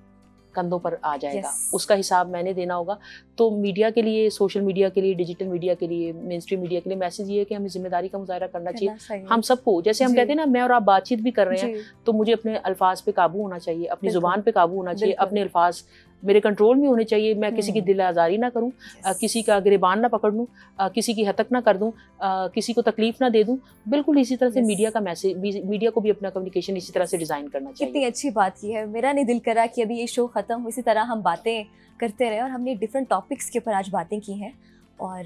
S1: کندھوں پر آ جائے گا, اس کا حساب میں نے دینا ہوگا. تو میڈیا کے لیے, سوشل میڈیا کے لیے, ڈیجیٹل میڈیا کے لیے, مین اسٹریم میڈیا کے لیے میسج یہ ہے کہ ہمیں ذمہ داری کا مظاہرہ کرنا چاہیے ہم سب کو. جیسے ہم کہتے ہیں نا, میں اور آپ بات چیت بھی کر رہے ہیں تو مجھے اپنے الفاظ پہ قابو ہونا چاہیے, اپنی زبان پہ قابو ہونا چاہیے, اپنے الفاظ میرے کنٹرول میں ہونے چاہیے. میں کسی کی دل آزاری نہ کروں, کسی کا گریبان نہ پکڑ لوں, کسی کی ہتک نہ کر دوں, کسی کو تکلیف نہ دے دوں. بالکل اسی طرح سے میڈیا کا میسج, میڈیا کو بھی اپنا کمیونیکیشن اسی طرح سے ڈیزائن کرنا چاہیے.
S2: کتنی اچھی بات کی ہے. میرا نہیں دل کرا کہ ابھی یہ شو ختم ہو, اسی طرح ہم باتیں کرتے رہے, اور ہم نے ڈفرینٹ ٹاپکس کے اوپر آج باتیں کی ہیں اور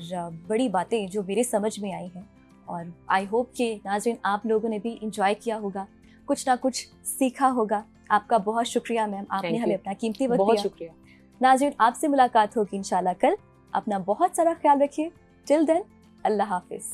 S2: بڑی باتیں جو میرے سمجھ میں آئی ہیں. اور آئی ہوپ کہ ناظرین آپ لوگوں نے بھی انجوائے کیا ہوگا, کچھ نہ کچھ سیکھا ہوگا. آپ کا بہت شکریہ میم, آپ نے ہمیں اپنا قیمتی وقت دیا.
S1: بہت شکریہ.
S2: ناظرین آپ سے ملاقات ہوگی انشاءاللہ کل. اپنا بہت سارا خیال رکھیے. ٹل دین اللہ حافظ.